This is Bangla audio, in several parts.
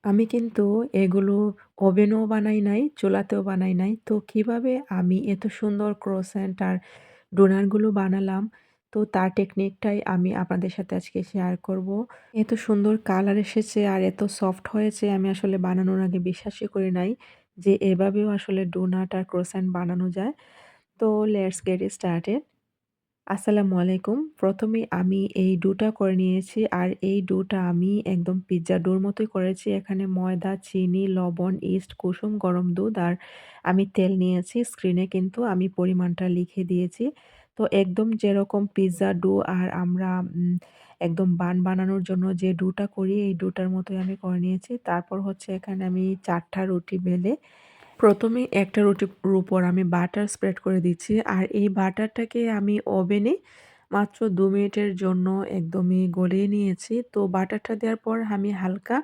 আমি কিন্তু এগুলো ওভেনেও বানাই নাই, চুলাতেও বানাই নাই। তো কিভাবে আমি এত সুন্দর ক্রোসেন্ট আর ডোনাটগুলো বানালাম, তো তার টেকনিকটাই আমি আপনাদের সাথে আজকে শেয়ার করব। এত সুন্দর কালার এসেছে আর এত সফট হয়েছে আমি আসলে বানানোর আগে বিশ্বাসই করি নাই যে এভাবেও আসলে ডোনাট আর ক্রোসেন্ট বানানো যায়। তো লেটস গেট স্টার্টেড। আসসালামু আলাইকুম। ১ম এই আমি এই ডোটা করে নিয়েছি। আর এই ডোটা আমি একদম পিজ্জা ডোর মতোই করেছি। এখানে ময়দা, চিনি, লবণ, ইস্ট, কুসুম, গরম দুধ আর আমি তেল নিয়েছি। স্ক্রিনে কিন্তু আমি পরিমাণটা লিখে দিয়েছি। তো একদম যেরকম পিজ্জা ডো আর আমরা একদম বান বানানোর জন্য যে ডোটা করি, এই ডোটার মতোই আমি করে নিয়েছি। তারপর হচ্ছে এখানে আমি ৪ টা রুটি বেলে ১ম এই একটা রুটির উপর আমি বাটার স্প্রেড করে দিচ্ছি। আর এই বাটারটাকে আমি ওভেনে মাত্র ২ মিনিটের জন্য একদমই গলিয়ে নিয়েছি। তো বাটারটা দেওয়ার পর আমি হালকা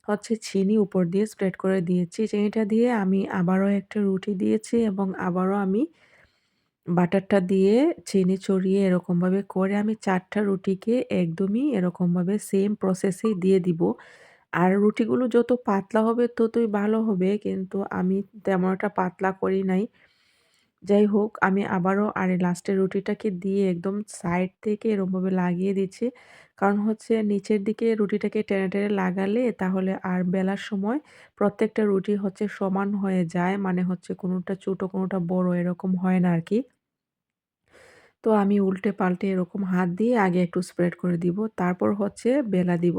হচ্ছে চিনি উপর দিয়ে স্প্রেড করে দিয়েছি। চিনিটা দিয়ে আমি আবারও একটা রুটি দিয়েছি এবং আবারও আমি বাটারটা দিয়ে চিনি ছড়িয়ে এরকমভাবে করে আমি ৪ টা রুটিকে একদমই এরকমভাবে সেম প্রসেসেই দিয়ে দিব। আর রুটিগুলো যত পাতলা হবে ততই ভালো হবে। কিন্তু আমি তেমন একটা পাতলা করি নাই। যাই হোক আমি আবারও লাস্টের রুটিটাকে দিয়ে একদম সাইড থেকে এরকমভাবে লাগিয়ে দিচ্ছি। কারণ হচ্ছে নিচের দিকে রুটিটাকে টেনে, টেনে লাগালে তাহলে আর বেলার সময় প্রত্যেকটা রুটি হচ্ছে সমান হয়ে যায়। মানে হচ্ছে কোনোটা ছোট কোনোটা বড় এরকম হয় না আরকি। তো আমি উল্টে পাল্টে এরকম হাত দিয়ে আগে একটু স্প্রেড করে দিব। তারপর হচ্ছে বেলা দিব।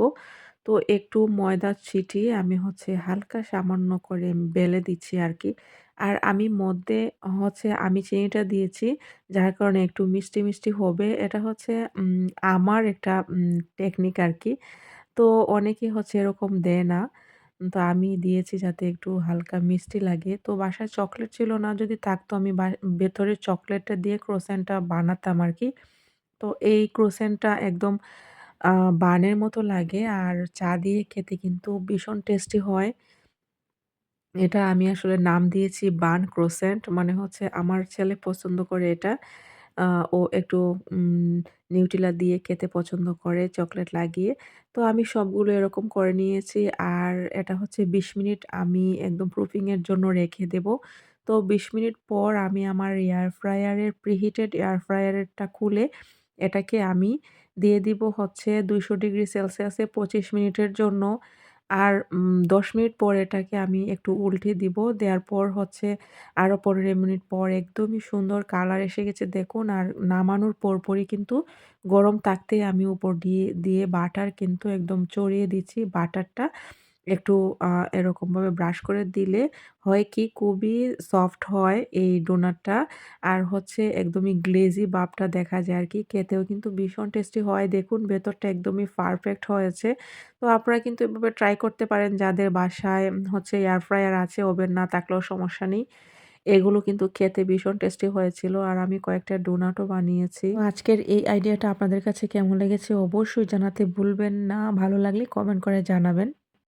তো একটু ময়দা ছিটিয়ে আমি হচ্ছে হালকা সামান্য করে বেলে দিচ্ছি আরকি। আর আমি মধ্যে হচ্ছে আমি চিনিটা দিয়েছি, যার কারণে একটু মিষ্টি, মিষ্টি হবে। এটা হচ্ছে আমার একটা টেকনিক আরকি। তো অনেকে হচ্ছে এরকম দেয় না। তো আমি দিয়েছি যাতে একটু হালকা মিষ্টি লাগে। তো বাসায় চকোলেট ছিল না, যদি থাকতো আমি ভেতরে চকোলেটটা দিয়ে ক্রোসেন্টটা বানাতাম আরকি। তো এই ক্রোসেন্টটা একদম আ বানের মতো লাগে আর চা দিয়ে খেতে কিন্তু ভীষণ টেস্টি হয়। এটা আমি আসলে নাম দিয়েছি বান ক্রোসেন্ট। মানে হচ্ছে আমার ছেলে পছন্দ করে এটা। আ ও একটু উম নিউটেলা দিয়ে খেতে পছন্দ করে চকোলেট লাগিয়ে। তো আমি সবগুলো এরকম করে নিয়েছি। আর এটা হচ্ছে ২০ মিনিট আমি একদম প্রুফিং এর জন্য রেখে দেব। তো ২০ মিনিট পর আমি আমার এয়ার ফ্রায়ারের প্রিহিটেড এয়ার ফ্রায়ারেরটা খুলে এটাকে আমি দিয়ে দিব হচ্ছে ২০০ ডিগ্রি সেলসিয়াসে ২৫ মিনিটের জন্য। আর ১০ মিনিট পর এটাকে আমি একটু উল্টে দিব। দেওয়ার পর হচ্ছে আরো ১৫ মিনিট পর একদমই সুন্দর কালার এসে গেছে দেখুন। আর নামানোর পরপরই কিন্তু গরম থাকতেই আমি উপর দিয়ে দিয়ে বাটার কিন্তু একদম চড়িয়ে দিচ্ছি। বাটারটা একটু আ এরকমভাবে ব্রাশ করে দিলে হয় কি খুবই সফট হয় এই ডোনাটটা। আর হচ্ছে একদমই গ্লেজি ভাবটা দেখা যায় আরকি। খেতেও কিন্তু ভীষণ টেস্টি হয়। দেখুন ভেতরটা একদমই পারফেক্ট হয়েছে। তো আপনারা কিন্তু এভাবে ট্রাই করতে পারেন যাদের বাসায় হচ্ছে এয়ার ফ্রায়ার আছে, ওভেন না থাকলেও সমস্যা নেই। এগুলো কিন্তু খেতে ভীষণ টেস্টি হয়েছিল। আর আমি কয়েকটা ডোনাটও বানিয়েছি। তো আজকের এই আইডিয়াটা আপনাদের কাছে কেমন লেগেছে অবশ্যই জানাতে ভুলবেন না। ভালো লাগলে কমেন্ট করে জানাবেন।